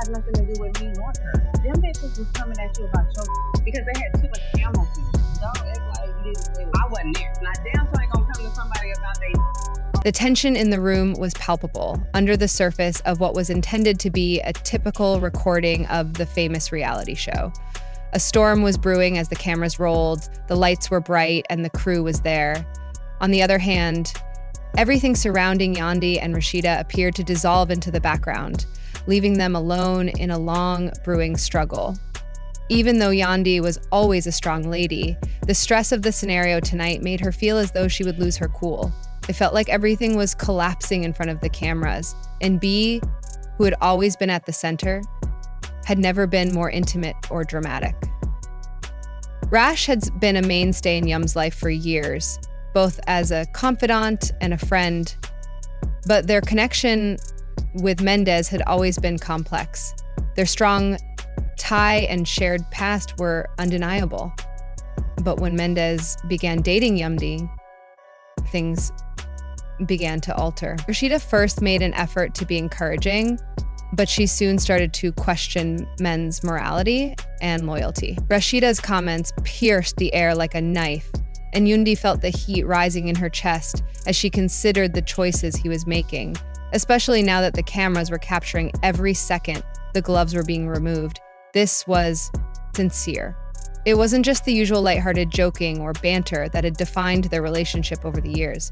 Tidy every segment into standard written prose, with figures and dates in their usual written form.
has nothing to do with me nor her. Them bitches was coming at you about your because they had too much camera feed. Don't act like you didn't say I wasn't there. Now damn sure ain't gonna come to somebody about they. The tension in the room was palpable, under the surface of what was intended to be a typical recording of the famous reality show. A storm was brewing as the cameras rolled, the lights were bright, and the crew was there. On the other hand, everything surrounding Yandy and Rasheeda appeared to dissolve into the background, leaving them alone in a long, brewing struggle. Even though Yandy was always a strong lady, the stress of the scenario tonight made her feel as though she would lose her cool. It felt like everything was collapsing in front of the cameras, and B, who had always been at the center, had never been more intimate or dramatic. Rash had been a mainstay in Yum's life for years, both as a confidant and a friend, but their connection with Mendez had always been complex. Their strong tie and shared past were undeniable. But when Mendez began dating Yandy, things began to alter. Rasheeda first made an effort to be encouraging, but she soon started to question men's morality and loyalty. Rasheeda's comments pierced the air like a knife, and Yandy felt the heat rising in her chest as she considered the choices he was making, especially now that the cameras were capturing every second the gloves were being removed. This was sincere. It wasn't just the usual lighthearted joking or banter that had defined their relationship over the years.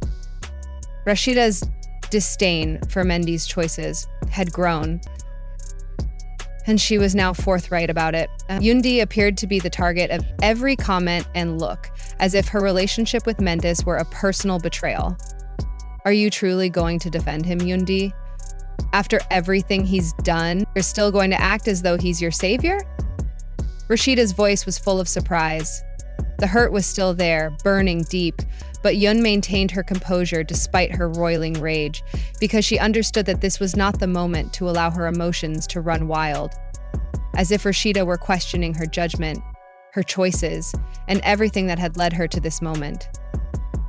Rasheeda's disdain for Mendy's choices had grown, and she was now forthright about it. Yandy appeared to be the target of every comment and look, as if her relationship with Mendez were a personal betrayal. Are you truly going to defend him, Yandy? After everything he's done, you're still going to act as though he's your savior? Rasheeda's voice was full of surprise. The hurt was still there, burning deep, but Yun maintained her composure despite her roiling rage, because she understood that this was not the moment to allow her emotions to run wild. As if Rasheeda were questioning her judgment, her choices, and everything that had led her to this moment.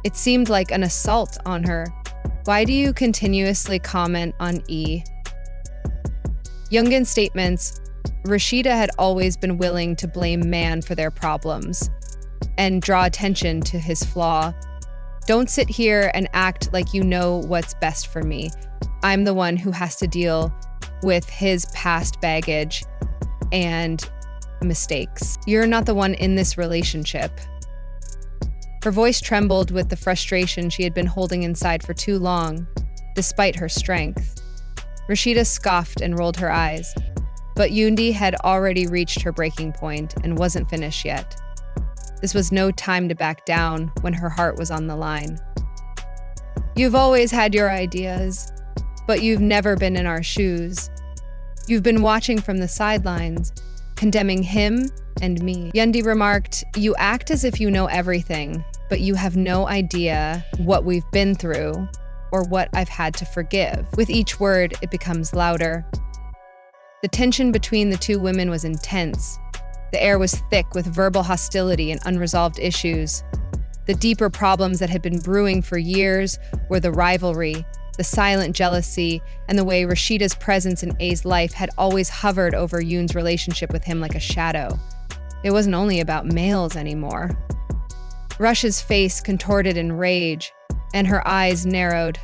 It seemed like an assault on her. Why do you continuously comment on E? Young statements, Rasheeda had always been willing to blame man for their problems and draw attention to his flaw. Don't sit here and act like you know what's best for me. I'm the one who has to deal with his past baggage and mistakes. You're not the one in this relationship. Her voice trembled with the frustration she had been holding inside for too long, despite her strength. Rasheeda scoffed and rolled her eyes, but Yandy had already reached her breaking point and wasn't finished yet. This was no time to back down when her heart was on the line. You've always had your ideas, but you've never been in our shoes. You've been watching from the sidelines, condemning him and me. Yandy remarked, you act as if you know everything, but you have no idea what we've been through or what I've had to forgive. With each word, it becomes louder. The tension between the two women was intense. The air was thick with verbal hostility and unresolved issues. The deeper problems that had been brewing for years were the rivalry, the silent jealousy, and the way Rasheeda's presence in A's life had always hovered over Yoon's relationship with him like a shadow. It wasn't only about males anymore. Rush's face contorted in rage, and her eyes narrowed.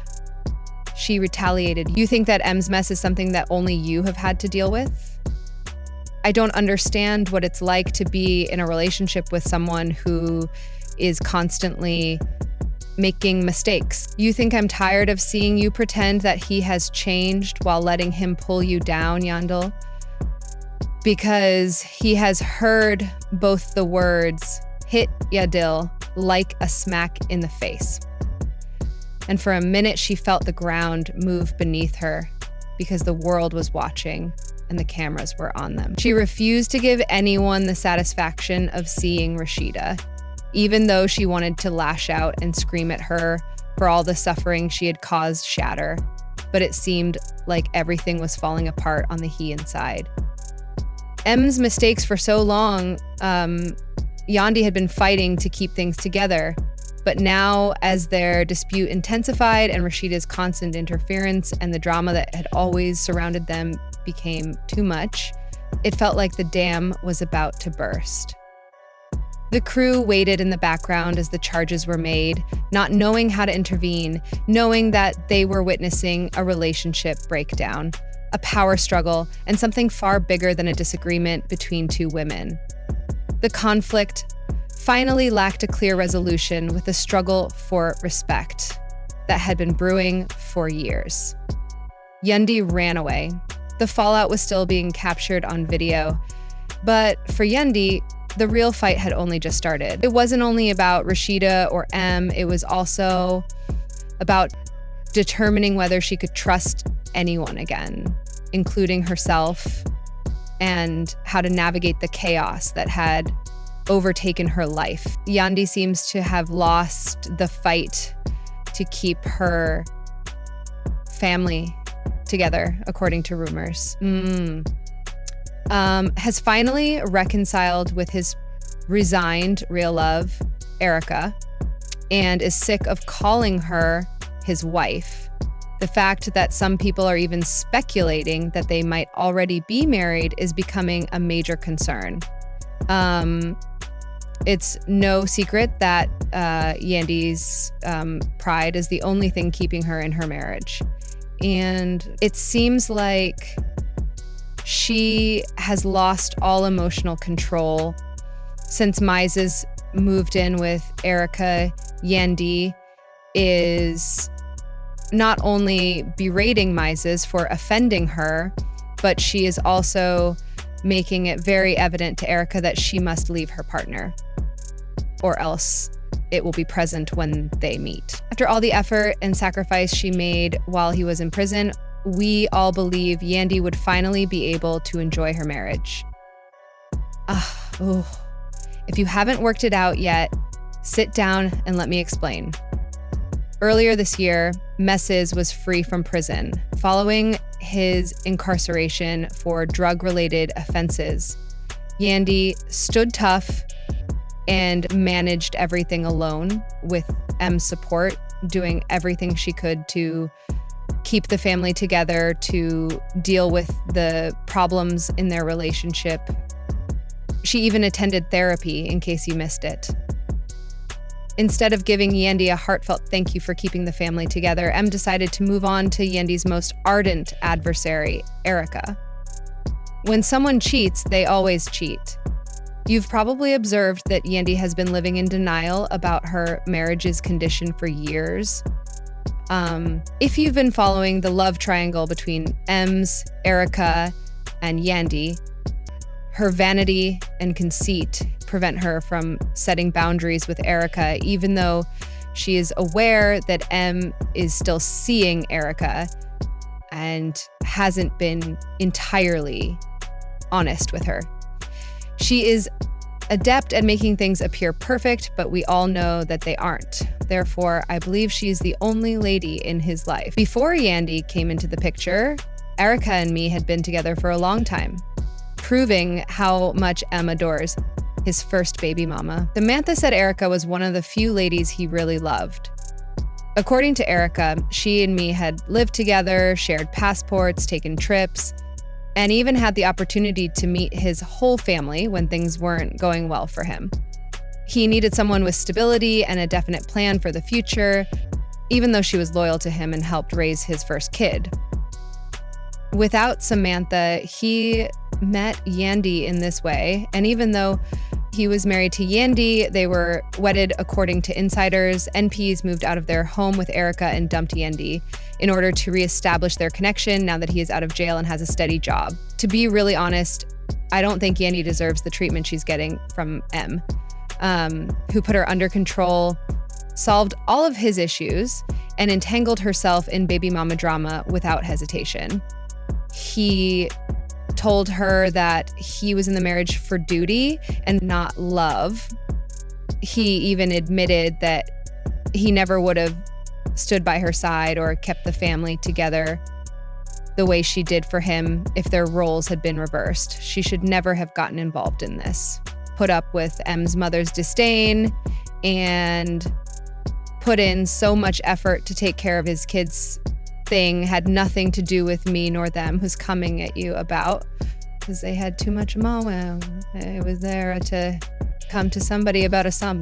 She retaliated. You think that M's mess is something that only you have had to deal with? I don't understand what it's like to be in a relationship with someone who is constantly making mistakes. You think I'm tired of seeing you pretend that he has changed while letting him pull you down, Yandel? Because he has heard both the words hit Yadil like a smack in the face. And for a minute, she felt the ground move beneath her because the world was watching and the cameras were on them. She refused to give anyone the satisfaction of seeing Rasheeda, even though she wanted to lash out and scream at her for all the suffering she had caused shatter. But it seemed like everything was falling apart on the he inside. M's mistakes for so long, Yandy had been fighting to keep things together. But now, as their dispute intensified and Rasheeda's constant interference and the drama that had always surrounded them became too much. It felt like the dam was about to burst. The crew waited in the background as the charges were made, not knowing how to intervene, knowing that they were witnessing a relationship breakdown, a power struggle, and something far bigger than a disagreement between two women. The conflict finally lacked a clear resolution, with a struggle for respect that had been brewing for years. Yandy ran away. The fallout was still being captured on video, but for Yandy, the real fight had only just started. It wasn't only about Rasheeda or M, it was also about determining whether she could trust anyone again, including herself, and how to navigate the chaos that had overtaken her life. Yandy seems to have lost the fight to keep her family together, according to rumors. Has finally reconciled with his resigned real love, Erica, and is sick of calling her his wife. The fact that some people are even speculating that they might already be married is becoming a major concern. It's no secret that Yandy's pride is the only thing keeping her in her marriage. And it seems like she has lost all emotional control. Since Mises moved in with Erica, Yandy is not only berating Mises for offending her, but she is also making it very evident to Erica that she must leave her partner, or else it will be present when they meet. After all the effort and sacrifice she made while he was in prison, we all believe Yandy would finally be able to enjoy her marriage. If you haven't worked it out yet, sit down and let me explain. Earlier this year, Mises was free from prison. Following his incarceration for drug-related offenses, Yandy stood tough and managed everything alone with M's support, doing everything she could to keep the family together, to deal with the problems in their relationship. She even attended therapy in case you missed it. Instead of giving Yandy a heartfelt thank you for keeping the family together, M decided to move on to Yandy's most ardent adversary, Erica. When someone cheats, they always cheat. You've probably observed that Yandy has been living in denial about her marriage's condition for years. If you've been following the love triangle between M's, Erica, and Yandy, her vanity and conceit prevent her from setting boundaries with Erica, even though she is aware that M is still seeing Erica and hasn't been entirely honest with her. She is adept at making things appear perfect, but we all know that they aren't. Therefore, I believe she's the only lady in his life. Before Yandy came into the picture, Erica and me had been together for a long time, proving how much M adores his first baby mama. Samantha said Erica was one of the few ladies he really loved. According to Erica, she and me had lived together, shared passports, taken trips, and even had the opportunity to meet his whole family when things weren't going well for him. He needed someone with stability and a definite plan for the future, even though she was loyal to him and helped raise his first kid. Without Samantha, he met Yandy in this way, and even though he was married to Yandy, they were wedded according to insiders. NPs moved out of their home with Erica and dumped Yandy in order to reestablish their connection now that he is out of jail and has a steady job. To be really honest, I don't think Yandy deserves the treatment she's getting from M, who put her under control, solved all of his issues, and entangled herself in baby mama drama without hesitation. He told her that he was in the marriage for duty and not love. He even admitted that he never would have stood by her side or kept the family together the way she did for him if their roles had been reversed. She should never have gotten involved in this. Put up with M's mother's disdain and put in so much effort to take care of his kids thing had nothing to do with me nor them who's coming at you about, because they had too much mo. It was there to come to somebody about a sum.